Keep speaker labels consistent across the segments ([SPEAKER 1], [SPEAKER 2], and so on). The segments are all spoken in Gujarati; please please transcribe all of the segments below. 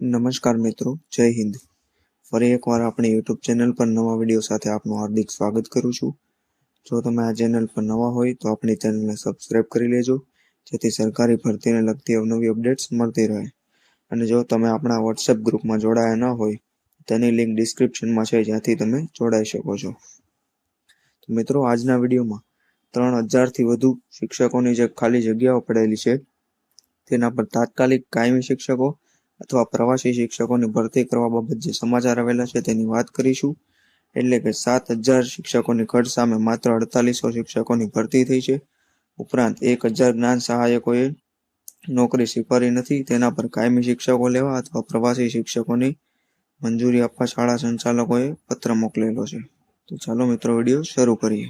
[SPEAKER 1] નમસ્કાર મિત્રો, જય હિન્દ. ફરી એકવાર આપણી યુટ્યુબ ચેનલ પર નવા વિડીયો સાથે આપનું હાર્દિક સ્વાગત કરું છું. જો તમે આ ચેનલ પર નવા હોય તો આપણી ચેનલને સબસ્ક્રાઇબ કરી લેજો, જેથી સરકારી ભરતીને લગતી અવનવી અપડેટ્સ મળતી રહે. અને જો તમે આપણા વોટ્સએપ ગ્રુપમાં જોડાયા ન હોય, તેની લિંક ડિસ્ક્રિપ્શનમાં છે, જ્યાંથી તમે જોડાઈ શકો છો. તો મિત્રો, આજના વિડીયોમાં 3000થી વધુ શિક્ષકોની જે ખાલી જગ્યાઓ પડેલી છે, તેના પર તાત્કાલિક કાયમી શિક્ષકો અથવા પ્રવાસી શિક્ષકોની ભરતી કરવા બાબત જે સમાચાર આવેલા છે તેની વાત કરીશું. એટલે કે 7000 શિક્ષકોની ઘટ સામે માત્ર 4800 શિક્ષકોની ભરતી થઈ છે. ઉપરાંત 1000 જ્ઞાન સહાયકોએ નોકરી સ્વીકારી નથી. તેના પર કાયમી શિક્ષકો લેવા અથવા પ્રવાસી શિક્ષકોની મંજૂરી આપવા શાળા સંચાલકોએ પત્ર મોકલેલો છે. તો ચાલો મિત્રો, વિડીયો શરૂ કરીએ.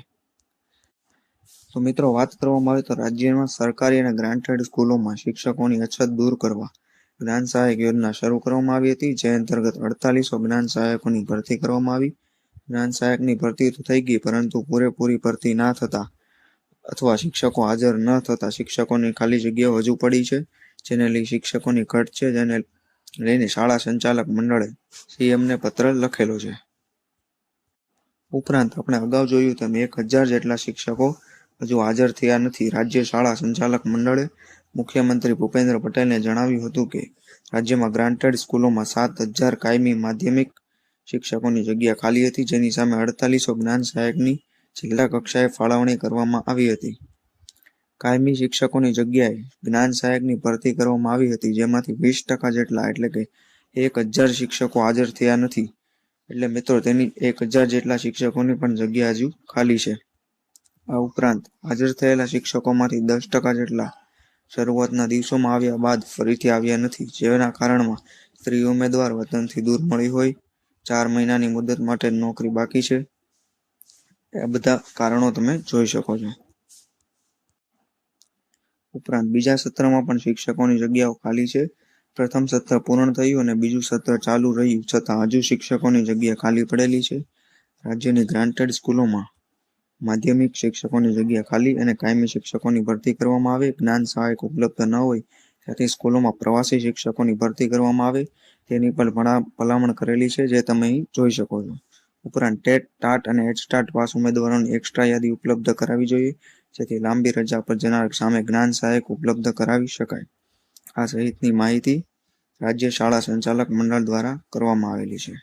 [SPEAKER 1] તો મિત્રો, વાત કરવામાં આવે તો રાજ્યમાં સરકારી અને ગ્રાન્ટેડ સ્કૂલોમાં શિક્ષકોની અછત દૂર કરવા જ્ઞાન સહાયક યોજના શરૂ કરવામાં આવી હતી, જે અંતર્ગત 4800 જ્ઞાન સહાયકોની ભરતી કરવામાં આવી. જ્ઞાન સહાયકની ભરતી તો થઈ ગઈ, પરંતુ પૂરેપૂરી ભરતી ના થતા અથવા શિક્ષકો હાજર ન થતા શિક્ષકોની ખાલી જગ્યાઓ હજુ પડી છે, જેને લઈ શિક્ષકોની ઘટ છે, જેને લઈને શાળા સંચાલક મંડળે સીએમને પત્ર લખેલો છે. ઉપરાંત આપણે અગાઉ જોયું તેમ 1000 જેટલા શિક્ષકો હજુ હાજર થયા નથી. રાજ્ય શાળા સંચાલક મંડળે મુખ્યમંત્રી ભૂપેન્દ્ર પટેલને જણાવ્યું હતું કે રાજ્યમાં ગ્રાન્ટેડ સ્કૂલોમાં 7000 કાયમી માધ્યમિક શિક્ષકોની જગ્યા ખાલી હતી, જેની સામે 4800 જ્ઞાન સહાયકની જિલ્લા કક્ષાએ ફાળવણી કરવામાં આવી હતી. કાયમી શિક્ષકોની જગ્યાએ જ્ઞાન સહાયકની ભરતી કરવામાં આવી હતી, જેમાંથી 20% જેટલા એટલે કે 1000 શિક્ષકો હાજર થયા નથી. એટલે મિત્રો, તેની 1000 જેટલા શિક્ષકોની પણ જગ્યા હજુ ખાલી છે. આ ઉપરાંત હાજર થયેલા શિક્ષકોમાંથી 10% જેટલા શરૂઆતના દિવસોમાં આવ્યા બાદ ફરીથી આવ્યા નથી, જેના કારણમાં સ્ત્રી ઉમેદવાર વતનથી દૂર મળી હોય, 4 મહિનાની મુદત માટે નોકરી બાકી છે. એ બધા કારણો તમે જોઈ શકો છો. ઉપરાંત બીજા સત્રમાં પણ શિક્ષકોની જગ્યાઓ ખાલી છે. પ્રથમ સત્ર પૂર્ણ થયું અને બીજું સત્ર ચાલુ રહ્યું, છતાં હજુ શિક્ષકોની જગ્યા ખાલી પડેલી છે. રાજ્યની ગ્રાન્ટેડ સ્કૂલોમાં માધ્યમિક શિક્ષકોની જગ્યા ખાલી અને કાયમી શિક્ષકોની ભરતી કરવામાં આવે. જ્ઞાન સહાયક ઉપલબ્ધ ન હોય ત્યાંથી સ્કૂલોમાં પ્રવાસી શિક્ષકોની ભરતી કરવામાં આવે, તેની પણ ભલામણ કરેલી છે, જે તમે અહીં જોઈ શકો છો. ઉપરાંત ટેટ, ટાટ અને એચટાટ પાસ ઉમેદવારોની એક્સ્ટ્રા યાદી ઉપલબ્ધ કરાવવી જોઈએ, જેથી લાંબી રજા પર જનાર સામે જ્ઞાન સહાયક ઉપલબ્ધ કરાવી શકાય. આ સહિતની માહિતી રાજ્ય શાળા સંચાલક મંડળ દ્વારા કરવામાં આવેલી છે.